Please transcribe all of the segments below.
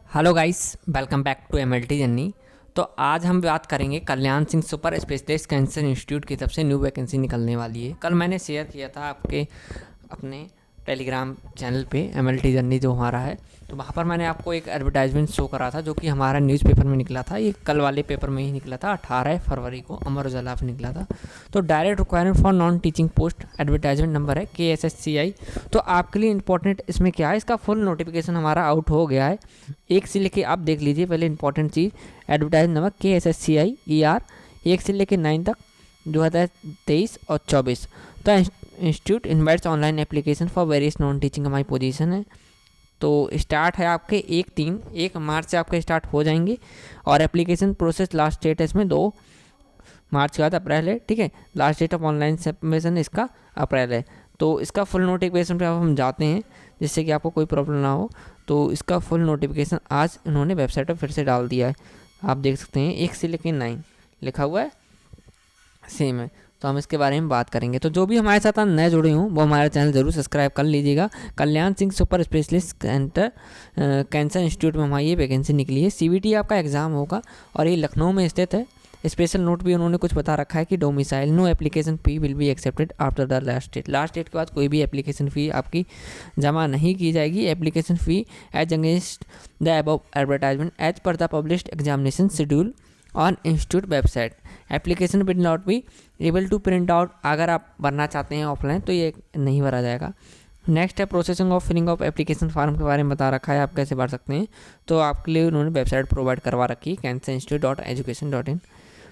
Hello guys, welcome back to MLT journey. तो आज हम बात करेंगे Kalyan Singh super specialist cancer institute की तरफ से न्यू वैकेंसी निकलने वाली है। कल मैंने शेयर किया था आपके अपने टेलीग्राम चैनल पे एमएलटी जर्नी जो हमारा है, तो वहाँ पर मैंने आपको एक एडवर्टाइजमेंट शो करा था जो कि हमारा न्यूज़पेपर में निकला था। ये कल वाले पेपर में ही निकला था, 18 फरवरी को अमर उजाला पे निकला था। तो direct requirement for non teaching post, advertisement number है KSSCI। तो आपके लिए इंपॉर्टेंट इसमें क्या है, इसका फुल नोटिफिकेशन हमारा आउट हो गया है। एक से लेके आप देख लीजिए पहले इंपॉर्टेंट चीज़, एडवर्टाइजमेंट नंबर KSSCI ER 1 से लेके 9 तक 2023 और 24। तो institute invites online application for various non teaching हमारी पोजीशन है। तो स्टार्ट है आपके 1 मार्च से आपके स्टार्ट हो जाएंगे और एप्लीकेशन प्रोसेस लास्ट डेट है इसमें 2 मार्च के बाद अप्रैल है। ठीक है, last date of online submission इसका अप्रैल है। तो इसका फुल नोटिफिकेशन पे अब हम जाते हैं जिससे कि आपको कोई प्रॉब्लम ना हो। तो इसका फुल नोटिफिकेशन आज इन्होंने वेबसाइट पर फिर से डाल दिया है, आप देख सकते हैं 1 से लेकर 9 लिखा हुआ है, सेम है। तो हम इसके बारे में बात करेंगे। तो जो भी हमारे साथ नए जुड़े हों वो हमारा चैनल ज़रूर सब्सक्राइब कर लीजिएगा। Kalyan Singh super specialist cancer institute में हमारी ये वैकेंसी निकली है। CBT आपका एग्ज़ाम होगा और ये लखनऊ में स्थित है। स्पेशल नोट भी उन्होंने कुछ बता रखा है कि domicile no application fee will be accepted after the last date. Last date के बाद कोई भी एप्लीकेशन फ़ी आपकी जमा नहीं की जाएगी। Application fee as against the above advertisement as per the published examination schedule on institute website. Application will not be able to print out. अगर आप भरना चाहते हैं ऑफलाइन तो ये नहीं भरा जाएगा। नेक्स्ट है processing of filling of application form के बारे में बता रखा है, आप कैसे भर सकते हैं। तो आपके लिए उन्होंने वेबसाइट प्रोवाइड करवा रखी है cancer-institute.education.in।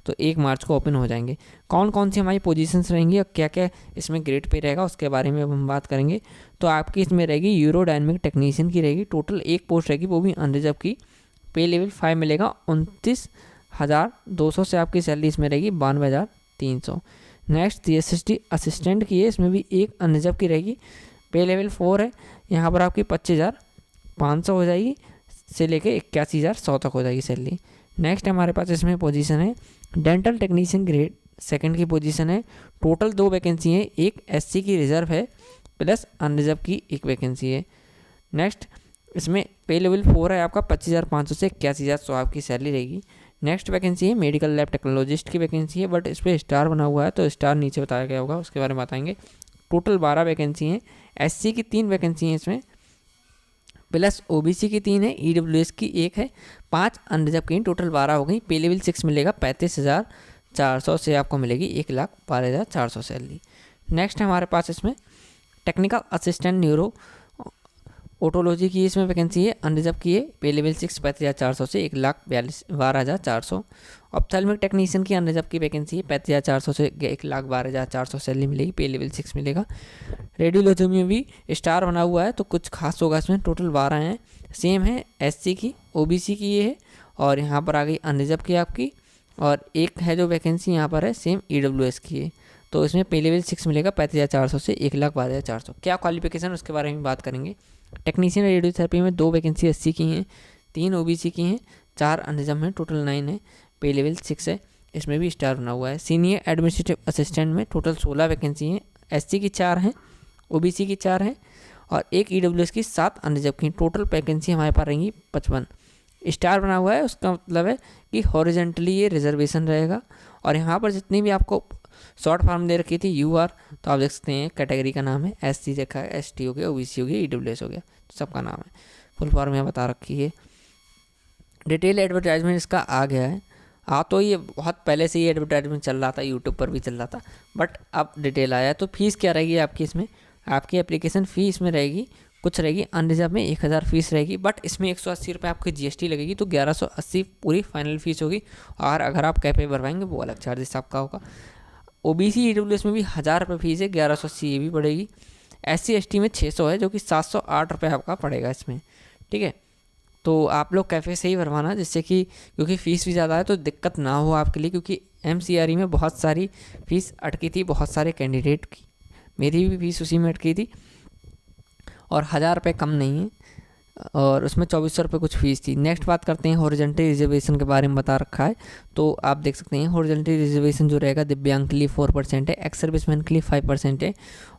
तो 1 मार्च को ओपन हो जाएंगे। कौन कौन सी हमारी पोजीशंस रहेंगी और क्या क्या इसमें ग्रेड पे रहेगा उसके बारे में अब हम बात करेंगे। तो आपकी इसमें रहेगी यूरोडायनेमिक टेक्नीशियन की रहेगी। टोटल 1 पोस्ट रहेगी, वो भी अनरिजर्व की। पे लेवल 5 मिलेगा, 29,200 से आपकी सैलरी इसमें रहेगी 92,300। नेक्स्ट CSST असिस्टेंट की है, इसमें भी 1 अनरिजर्व की रहेगी। पे लेवल 4 है, यहाँ पर आपकी 25,500 हो जाएगी से लेके 81,100 तक हो जाएगी सैलरी। नेक्स्ट हमारे पास इसमें पोजीशन है डेंटल टेक्नीशियन ग्रेड 2 की पोजीशन है। टोटल 2 वैकेंसी है, एक SC की रिजर्व है प्लस अनरिजर्व की 1 वैकेंसी है। नेक्स्ट इसमें पे लेवल 4 है आपका, 25,500 से 81,100 आपकी सैलरी रहेगी। नेक्स्ट वैकेंसी है मेडिकल लैब टेक्नोलॉजिस्ट की वैकेंसी है, बट इस पर स्टार बना हुआ है तो स्टार नीचे बताया गया होगा, उसके बारे में बताएंगे। टोटल 12 वैकेंसी हैं। SC की 3 वैकेंसी हैं इसमें, प्लस OBC की 3 है, EWS की 1 है, 5 अनरिजर्व की, टोटल 12 हो गई। पे लेवल 6 मिलेगा 35,400 से आपको मिलेगी 1,12,400 सैलरी। नेक्स्ट हमारे पास इसमें टेक्निकल असिस्टेंट न्यूरो ओटोलॉजी की इसमें वैकेंसी है, अनरिजर्व की है। पे लेवल 6 35,400 से 1,12,400। ऑप्थेल्मिक टेक्नीशियन की अनरिजर्व की वैकेंसी है, 35,400 से 1,12,400 सैलरी मिलेगी, पे लेवल 6 मिलेगा। रेडियोलॉजी में भी स्टार बना हुआ है तो कुछ खास होगा इसमें। टोटल 12 हैं, सेम है SC की, OBC की ये है और यहाँ पर आ गई अनरिजर्व की आपकी, और एक है जो वैकेंसी यहाँ पर है सेम EWS की है। तो इसमें पे लेवल 6 मिलेगा 35,400 से 1,12,400। क्या क्वालिफिकेशन उसके बारे में बात करेंगे। टेक्नीशियन रेडियोथेरेपी में 2 वैकेंसी SC की हैं, 3 OBC की हैं, 4 अनरिजर्व हैं, टोटल 9 है। पे लेवल 6 है, इसमें भी स्टार बना हुआ है। सीनियर एडमिनिस्ट्रेटिव असिस्टेंट में टोटल 16 वैकेंसी हैं, SC की 4 हैं, OBC की 4 हैं और एक EWS की 7 अनरिजर्व की। टोटल वैकेंसी हमारे पास रहेंगी 55। स्टार बना हुआ है, उसका मतलब है कि हॉरिजेंटली ये रिजर्वेशन रहेगा। और यहाँ पर जितनी भी आपको शॉर्ट फॉर्म दे रखी थी UR, तो आप देख सकते हैं कैटेगरी का नाम है, SC देखा है, ST हो गया, OBC हो गया, EWS हो गया, तो सबका नाम है। फुल फॉर्म यहाँ बता रखी है। डिटेल एडवर्टाइजमेंट इसका आ गया है। तो ये बहुत पहले से ही एडवर्टाइजमेंट चल रहा था, यूट्यूब पर भी चल रहा था, बट अब डिटेल आया है। तो फीस क्या रहेगी आपकी इसमें, आपकी एप्लीकेशन फ़ी इसमें रहेगी कुछ रहेगी, अनरिजर्व में 1,000 फीस रहेगी, बट इसमें 180 रुपये आपकी GST लगेगी, तो 1,180 पूरी फाइनल फीस होगी। और अगर आप कैफे भरवाएंगे वो अलग चार्जेस आपका होगा। OBC EWS में भी 1,000 रुपये फीस है, 1,180 ये भी पड़ेगी। SC ST में 600 है, जो कि 708 रुपये आपका पड़ेगा इसमें। ठीक है, तो आप लोग कैफ़े से ही भरवाना, जिससे कि क्योंकि फ़ीस भी ज़्यादा है तो दिक्कत ना हो आपके लिए, क्योंकि MCRE में बहुत सारी फ़ीस अटकी थी बहुत सारे कैंडिडेट की, मेरी भी फ़ीस उसी में अटकी थी और 1,000 रुपये कम नहीं है, और उसमें 2,400 रुपये कुछ फ़ीस थी। नेक्स्ट बात करते हैं हॉरिजॉन्टल रिजर्वेशन के बारे में बता रखा है। तो आप देख सकते हैं हॉरिजॉन्टल रिजर्वेशन जो रहेगा दिव्यांग के लिए 4% है, एक्स सर्विसमैन के लिए 5% है,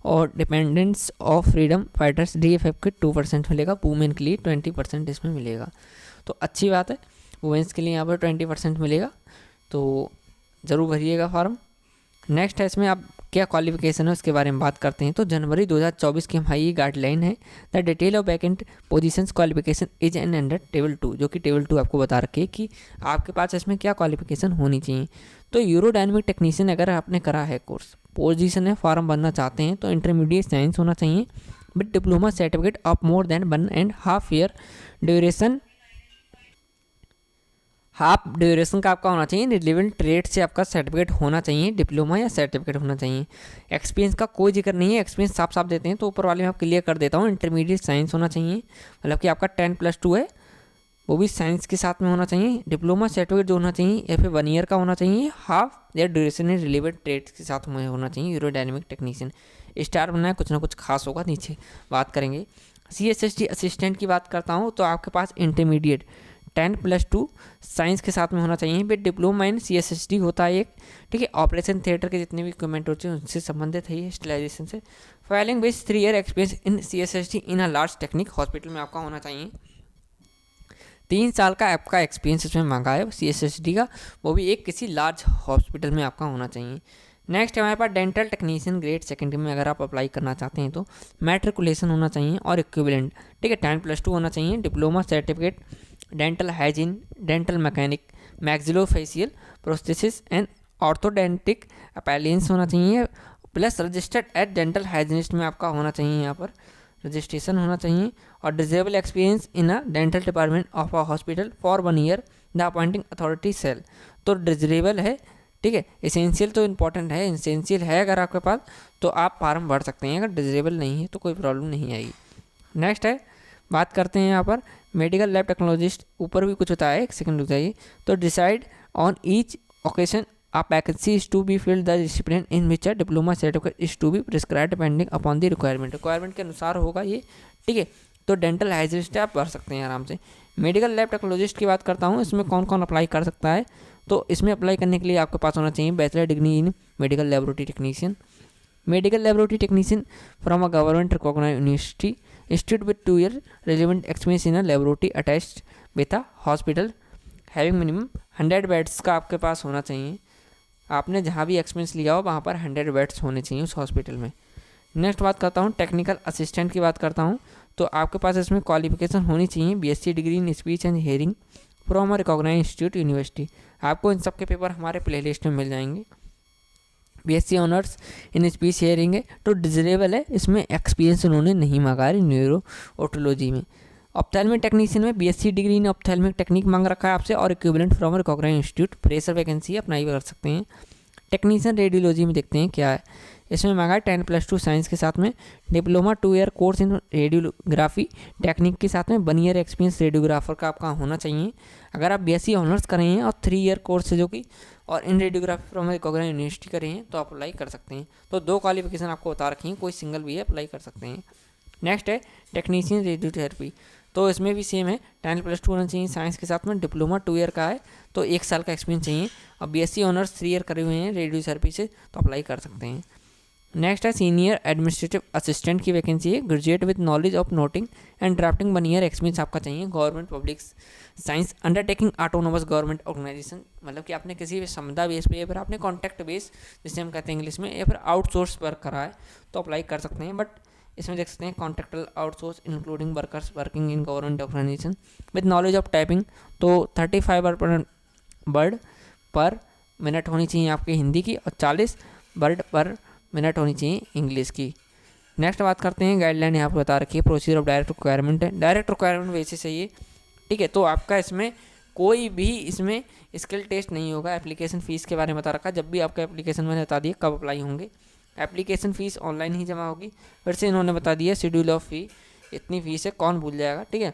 और dependents of freedom fighters DFF के 2% मिलेगा, वुमेन के लिए 20% इसमें मिलेगा। तो अच्छी बात है, वुमेंस के लिए यहाँ पर 20% मिलेगा, तो ज़रूर भरिएगा फॉर्म। नेक्स्ट है इसमें आप क्या क्वालिफिकेशन है उसके बारे में बात करते हैं। तो जनवरी 2024 की हमारी गाइडलाइन है, the detail of vacant positions qualification is an under table 2, जो कि टेबल 2 आपको बता रखे कि आपके पास इसमें क्या क्वालिफिकेशन होनी चाहिए। तो यूरोडायनेमिक टेक्नीशियन अगर आपने करा है कोर्स, पोजीशन है, फॉर्म भरना चाहते हैं, तो इंटरमीडिएट साइंस होना चाहिए with diploma certificate of more than 1.5 year duration, half duration का आपका होना चाहिए। रिलेवेंट ट्रेड से आपका सर्टिफिकेट होना चाहिए, डिप्लोमा या सर्टिफिकेट होना चाहिए। एक्सपीरियंस का कोई जिक्र नहीं है, एक्सपीरियंस साफ साफ देते हैं, तो ऊपर वाले में आप क्लियर कर देता हूँ। इंटरमीडिएट साइंस होना चाहिए, मतलब कि आपका 10+2 है, वो भी साइंस के साथ में होना चाहिए। डिप्लोमा सर्टिफिकेट जो होना चाहिए या फिर 1 ईयर का होना चाहिए, हाफ या ड्यूरेशन इन रिलेवेंट ट्रेड के साथ में होना चाहिए। यूरोडायनेमिक टेक्नीशियन स्टार बनना है, कुछ ना कुछ खास होगा, नीचे बात करेंगे। CSST असिस्टेंट की बात करता हूँ, तो आपके पास इंटरमीडिएट 10+2 साइंस के साथ में होना चाहिए। फिर डिप्लोमा इन CSST होता है एक, ठीक है, ऑपरेशन थिएटर के जितने भी इक्विपमेंट होते हैं उनसे संबंधित है ये, स्टेलाइजेशन से। Filing base 3 year experience in CSST in a large technique hospital में आपका होना चाहिए। 3 साल का आपका एक्सपीरियंस इसमें मांगा है CSST का, वो भी एक किसी लार्ज हॉस्पिटल में आपका होना चाहिए। नेक्स्ट हमारे पास डेंटल टेक्नीशियन ग्रेड सेकेंडरी में अगर आप अप्लाई करना चाहते हैं तो मैट्रिकुलेशन होना चाहिए और इक्विवेलेंट, ठीक है, 10+2 होना चाहिए। Diploma certificate dental hygiene, dental mechanic, maxillofacial prosthesis and orthodontic appliances होना चाहिए, plus registered at dental hygienist में आपका होना चाहिए, यहाँ पर रजिस्ट्रेशन होना चाहिए। और desirable experience in a dental department of a hospital for 1 year, the appointing authority cell. तो डिजेबल है, ठीक है, एसेंशियल तो इंपॉर्टेंट है, एसेंशियल है अगर आपके पास तो आप फॉर्म भर सकते हैं, अगर डिजेबल नहीं है तो कोई प्रॉब्लम नहीं आएगी। नेक्स्ट है, बात करते हैं यहाँ पर मेडिकल लैब टेक्नोलॉजिस्ट, ऊपर भी कुछ होता है, एक सेकंड रुक जाइए। तो decide on each occasion a vacancy is to be filled, the discipline in which a diploma certificate is to be prescribed depending upon the requirement के अनुसार होगा ये, ठीक है। तो डेंटल हाइजीनिस्ट आप भर सकते हैं आराम से। मेडिकल लैब टेक्नोलॉजिस्ट की बात करता हूँ, इसमें कौन कौन अप्लाई कर सकता है। तो इसमें अप्लाई करने के लिए आपके पास होना चाहिए bachelor degree in medical laboratory technician, medical laboratory technician from a government recognised university, institute with 2 year relevant experience in a laboratory attached with a hospital, having minimum 100 beds का आपके पास होना चाहिए। आपने जहाँ भी एक्सपीरियंस लिया हो वहाँ पर 100 बेड्स होने चाहिए उस हॉस्पिटल में। नेक्स्ट बात करता हूँ टेक्निकल असिस्टेंट की बात करता हूँ, तो आपके पास इसमें क्वालिफिकेशन होनी चाहिए BSc degree in speech and hearing from a recognised institute university. आपको इन सब के पेपर हमारे प्लेलिस्ट में मिल जाएंगे। BSc honours in speech hearing है, तो डिजरेबल है, इसमें एक्सपीरियंस उन्होंने नहीं मांगा है न्यूरो ओटोलॉजी में। ऑप्थेल्मिक टेक्नीशियन में BSc degree in ophthalmic technique मांग रखा है आपसे और equivalent from recognised institute, fresher vacancy apply कर सकते हैं। टेक्नीशियन रेडियोलॉजी में देखते हैं क्या है, इसमें मांगा है 10+2 साइंस के साथ में, diploma 2 year course in radiography technique के साथ में, 1 ईयर एक्सपीरियंस रेडियोग्राफर का आपका होना चाहिए। अगर आप BSc ऑनर्स कर रहे हैं और 3 ईयर कोर्स है जो कि और in radiography from recognised university कर रहे हैं तो आप अप्लाई कर सकते हैं। तो 2 क्वालिफिकेशन आपको बता रखी हैं, कोई सिंगल भी है अप्लाई कर सकते हैं। नेक्स्ट है टेक्नीशियन रेडियोथेरेपी, तो इसमें भी सेम है, 10+2 होना चाहिए साइंस के साथ में, डिप्लोमा 2 ईयर का है तो 1 साल का एक्सपीरियंस चाहिए, और BSc ऑनर्स 3 ईयर करे हुए हैं रेडियोथेरेपी से तो अप्लाई कर सकते हैं। नेक्स्ट है सीनियर एडमिनिस्ट्रेटिव असिस्टेंट की वैकेंसी है, graduate with knowledge of noting and drafting 1 year experience आपका चाहिए। Government public science undertaking autonomous government organisation, मतलब कि आपने किसी भी समुदाय बेस पे या फिर आपने कॉन्ट्रैक्ट बेस जिसे हम कहते हैं इंग्लिश में, या फिर आउटसोर्स वर्क करा है तो अप्लाई कर सकते हैं। बट इसमें देख सकते हैं contractual outsource including workers working in government organisation with knowledge of typing, तो 35 वर्ड पर मिनट होनी चाहिए आपकी हिंदी की और 40 वर्ड पर मिनट होनी चाहिए इंग्लिश की। नेक्स्ट बात करते हैं गाइडलाइन, यहाँ पर बता रखी है प्रोसीजर ऑफ डायरेक्ट रिक्वायरमेंट है, डायरेक्ट रिक्वायरमेंट बेसिस है ये, ठीक है। तो आपका इसमें कोई भी इसमें स्किल टेस्ट नहीं होगा। एप्लीकेशन फ़ीस के बारे में बता रखा है, जब भी आपका एप्लीकेशन मैंने बता दिया कब अप्लाई होंगे, एप्लीकेशन फ़ीस ऑनलाइन ही जमा होगी। फिर से इन्होंने बता दिया शेड्यूल ऑफ फी, इतनी फ़ीस है, कौन भूल जाएगा, ठीक है।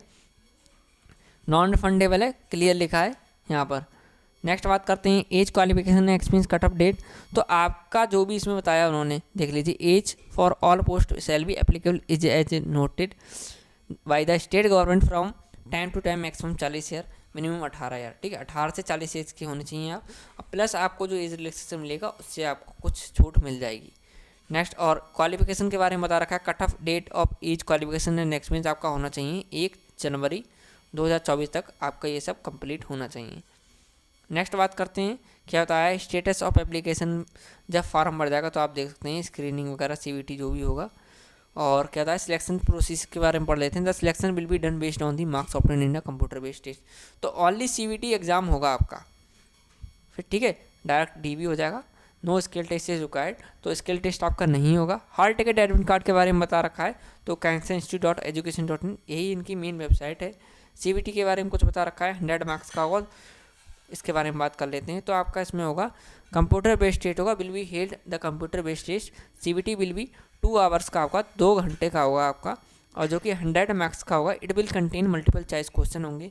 नॉन रिफंडेबल है, क्लियर लिखा है यहाँ पर। नेक्स्ट बात करते हैं age qualification experience cut off date, तो आपका जो भी इसमें बताया उन्होंने देख लीजिए, age for all post shall be applicable is as noted by the state government from time to time maximum 40 year, minimum 18 year, ठीक है। 18 से 40 एज की होनी चाहिए आप, प्लस आपको जो एज रिलैक्सेशन मिलेगा उससे आपको कुछ छूट मिल जाएगी। नेक्स्ट और क्वालिफिकेशन के बारे में बता रखा है, cut off date of age qualification and experience आपका होना चाहिए 1 जनवरी 2024 तक आपका ये सब कंप्लीट होना चाहिए। नेक्स्ट बात करते हैं क्या होता है स्टेटस ऑफ एप्लीकेशन। जब फॉर्म भर जाएगा तो आप देख सकते हैं स्क्रीनिंग वगैरह CVT जो भी होगा। और क्या होता है सिलेक्शन प्रोसेस के बारे में पढ़ लेते हैं। The selection will be done based on the marks obtained in computer based test. तो ओनली CVT एग्जाम होगा आपका, फिर ठीक है डायरेक्ट DV हो जाएगा। No skill test is required, तो स्किल टेस्ट आपका नहीं होगा। हॉल टिकट एडमिट कार्ड के बारे में बता रखा है, तो cancer.institute.education.in यही इनकी मेन वेबसाइट है। CVT के बारे में कुछ बता रखा है 100 मार्क्स का होगा, इसके बारे में बात कर लेते हैं। तो आपका इसमें होगा कंप्यूटर बेस्ड टेस्ट होगा, will be held the computer based test. CVT will be 2 hours का होगा, 2 घंटे का होगा आपका, और जो कि 100 मार्क्स का होगा। It will contain multiple choice question होंगे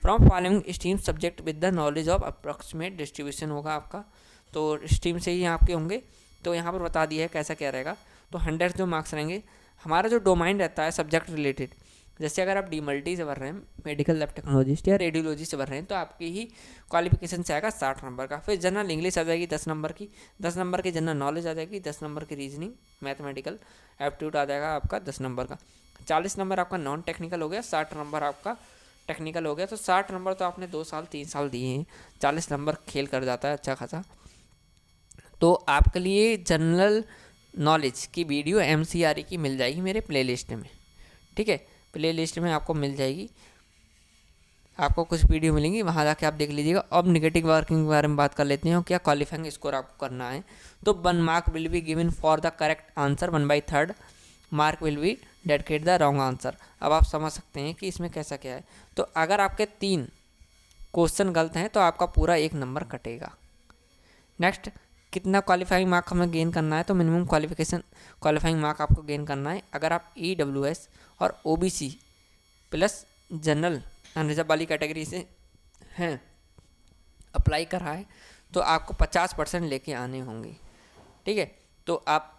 from following stream subject with the knowledge of approximate distribution होगा आपका, तो स्ट्रीम से ही आपके होंगे। तो यहाँ पर बता दिया है कैसा क्या रहेगा। तो 100 जो मार्क्स रहेंगे, हमारा जो डोमाइन रहता है सब्जेक्ट रिलेटेड, जैसे अगर आप DMulty से भर रहे हैं, मेडिकल लैब टेक्नोलॉजिस्ट या रेडियोलॉजी से भर रहे हैं, तो आपकी ही क्वालिफिकेशन से आएगा 60 नंबर का। फिर जनरल इंग्लिश आ जाएगी 10 नंबर की, 10 नंबर की जनरल नॉलेज आ जाएगी, 10 नंबर की रीजनिंग मैथमेटिकल एप्टीट्यूड आ जाएगा आपका 10 नंबर का। 40 नंबर आपका नॉन टेक्निकल हो गया, 60 नंबर आपका टेक्निकल हो गया। तो 60 नंबर तो आपने 2 साल 3 साल दिए हैं, 40 नंबर खेल कर जाता है अच्छा खासा। तो आपके लिए जनरल नॉलेज की वीडियो MCRE की मिल जाएगी मेरे प्लेलिस्ट में, ठीक है। प्लेलिस्ट में आपको मिल जाएगी, आपको कुछ वीडियो मिलेंगी, वहाँ जाके आप देख लीजिएगा। अब नेगेटिव मार्किंग के बारे में बात कर लेते हैं, क्या क्वालिफाइंग स्कोर आपको करना है। तो 1 mark will be given for the correct answer, 1/3 mark will be dedicate the wrong answer. अब आप समझ सकते हैं कि इसमें कैसा क्या है। तो अगर आपके 3 क्वेश्चन गलत हैं तो आपका पूरा 1 नंबर कटेगा। नेक्स्ट, कितना क्वालिफाइंग मार्क हमें गेन करना है, तो मिनिमम क्वालिफाइंग मार्क आपको गेन करना है। अगर आप EWS और OBC प्लस जनरल अनरिजर्व वाली कैटेगरी से हैं अप्लाई करा है, तो आपको 50% लेके आने होंगे, ठीक है। तो आप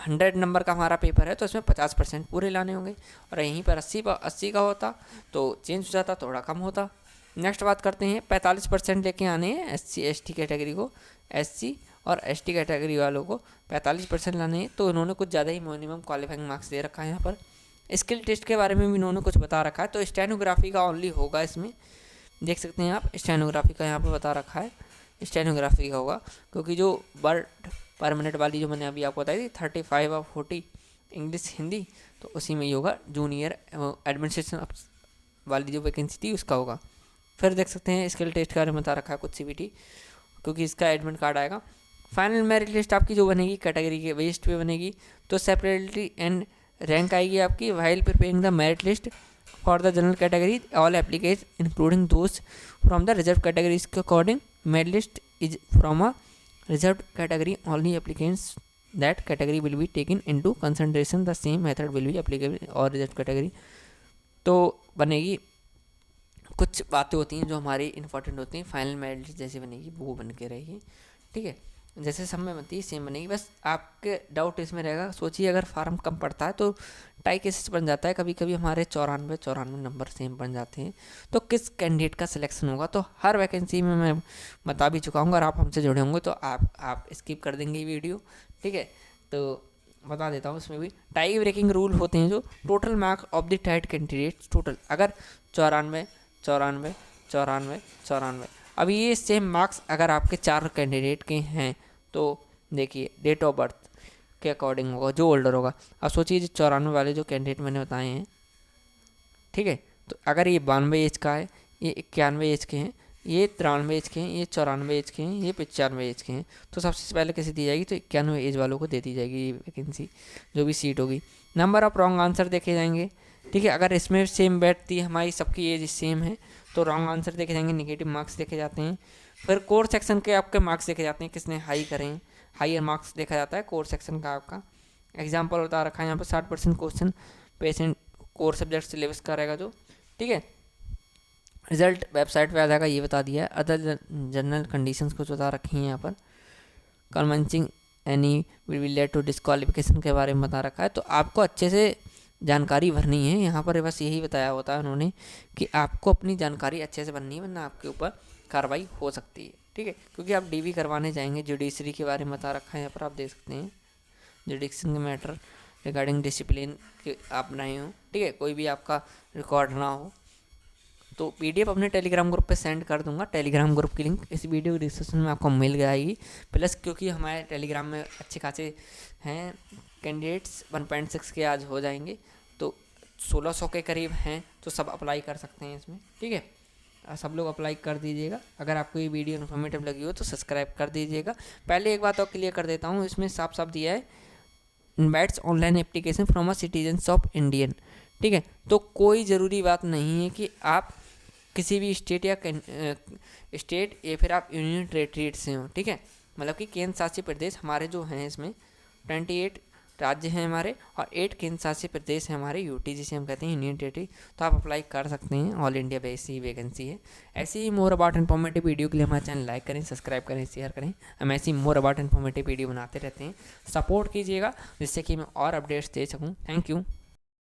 100 नंबर का हमारा पेपर है, तो इसमें 50% पूरे लाने होंगे। और यहीं पर 80 का होता तो चेंज हो जाता, थोड़ा कम होता। नेक्स्ट बात करते हैं 45% लेके आने हैं SC ST कैटेगरी को, SC और ST कैटेगरी वालों को 45% लाने हैं। तो इन्होंने कुछ ज़्यादा ही मिनिमम क्वालिफाइंग मार्क्स दे रखा है यहाँ पर। स्किल टेस्ट के बारे में भी इन्होंने कुछ बता रखा है, तो स्टेनोग्राफी का ओनली होगा इसमें, देख सकते हैं आप स्टेनोग्राफी का यहाँ पर बता रखा है, स्टेनोग्राफी का होगा। क्योंकि जो वर्ड पर मिनट वाली जो मैंने अभी आपको बताई थी 35 और 40 इंग्लिश हिंदी, तो उसी में ही होगा। जूनियर एडमिनिस्ट्रेशन वाली जो वैकेंसी थी उसका होगा। फिर देख सकते हैं स्किल टेस्ट के बारे में बता रखा है कुछ CVT, क्योंकि इसका एडमिट कार्ड आएगा। फाइनल मेरिट लिस्ट आपकी जो बनेगी कैटेगरी के बेस्ड पे बनेगी, तो सेपरेटली एंड रैंक आएगी आपकी। While preparing the merit list for the general category all application including those from the reserve categories के according merit list is from a reserve category only applicants that category will be taken into consideration the same method will be applicable और reserve category. तो बनेगी कुछ बातें होती हैं जो हमारी इंपॉर्टेंट होती हैं, फाइनल मेरिट लिस्ट जैसे बनेगी वो बन के रहेगी, ठीक है। जैसे सब में बनती है सेम बनेगी, बस आपके डाउट इसमें रहेगा। सोचिए अगर फार्म कम पड़ता है तो टाई केसेस बन जाता है, कभी कभी हमारे 94 नंबर सेम बन जाते हैं, तो किस कैंडिडेट का सिलेक्शन होगा। तो हर वैकेंसी में मैं बता भी चुका हूँ, अगर आप हमसे जुड़े होंगे तो आप स्किप कर देंगे वीडियो, ठीक है। तो बता देता हूँ, इसमें भी टाई ब्रेकिंग रूल होते हैं जो total mark of the tied candidate total, अगर 94 94 94 94, अब ये सेम मार्क्स अगर आपके 4 कैंडिडेट के हैं तो देखिए डेट ऑफ बर्थ के अकॉर्डिंग होगा जो ओल्डर होगा। अब सोचिए 94 वाले जो कैंडिडेट मैंने बताए हैं, ठीक है, तो अगर ये 92 एज का है, ये 91 एज के हैं, ये 93 एज के हैं, ये 94 एज के हैं, ये 95 एज के हैं, तो सबसे पहले कैसे दी जाएगी, तो 91 एज वालों को दे दी जाएगी ये वैकेंसी जो भी सीट होगी। नंबर ऑफ रॉन्ग आंसर देखे जाएंगे, ठीक है। अगर इसमें सेम बैठती है, हमारी सबकी एज सेम है, तो रॉन्ग आंसर देखे जाएंगे, निगेटिव मार्क्स देखे जाते हैं। फिर कोर सेक्शन के आपके मार्क्स देखे जाते हैं, किसने हाई करें, हाइयर मार्क्स देखा जाता है कोर सेक्शन का आपका। एग्जाम्पल बता रखा है यहाँ पर 60% question patient core subject syllabus का रहेगा जो, ठीक है। रिजल्ट वेबसाइट पे आ जाएगा, ये बता दिया है। अदर जनरल कंडीशंस कुछ बता रखी हैं यहाँ पर। Canvassing any will lead to disqualification के बारे में बता रखा है, तो आपको अच्छे से जानकारी भरनी है यहाँ पर। बस यही बताया होता है उन्होंने कि आपको अपनी जानकारी अच्छे से भरनी है, वरना आपके ऊपर कार्रवाई हो सकती है, ठीक है। क्योंकि आप DV करवाने जाएंगे, जुडिशरी के बारे में बता रखा है यहाँ पर, आप देख सकते हैं जुडिक्शन के मैटर रिगार्डिंग डिसिप्लिन के आप नहीं हो, ठीक है, कोई भी आपका रिकॉर्ड ना हो, तो PDF अपने टेलीग्राम ग्रुप पे सेंड कर दूंगा। टेलीग्राम ग्रुप की लिंक इस वीडियो के डिस्क्रिप्शन में आपको मिल जाएगी। प्लस क्योंकि हमारे टेलीग्राम में अच्छे खासे हैं कैंडिडेट्स, 1.6 के आज हो जाएंगे, तो 1600 के करीब हैं, तो सब अप्लाई कर सकते हैं इसमें, ठीक है। सब लोग अप्लाई कर दीजिएगा। अगर आपको ये वीडियो इन्फॉर्मेटिव लगी हो तो सब्सक्राइब कर दीजिएगा। पहले एक बात और क्लियर कर देता हूँ, इसमें साफ साफ दिया है invites online application from a citizens of Indian, ठीक है। तो कोई ज़रूरी बात नहीं है कि आप किसी भी स्टेट या फिर आप यूनियन टेरिटरी से हो, ठीक है। मतलब कि केंद्र शासित प्रदेश हमारे जो हैं इसमें 28 राज्य हैं हमारे और 8 केंद्र शासित प्रदेश हैं हमारे, यूटी जिसे हम कहते हैं यूनियन टेरिटरी। तो आप अप्लाई कर सकते हैं, ऑल इंडिया बेस ही वैकेंसी है। ऐसी ही मोर अबाउट इन्फॉर्मेटिव वीडियो के लिए हमारे चैनल लाइक करें, सब्सक्राइब करें, शेयर करें। हम ऐसी मोर अबाउट इन्फॉर्मेटिव वीडियो बनाते रहते हैं, सपोर्ट कीजिएगा जिससे कि मैं और अपडेट्स दे सकूँ। Thank you.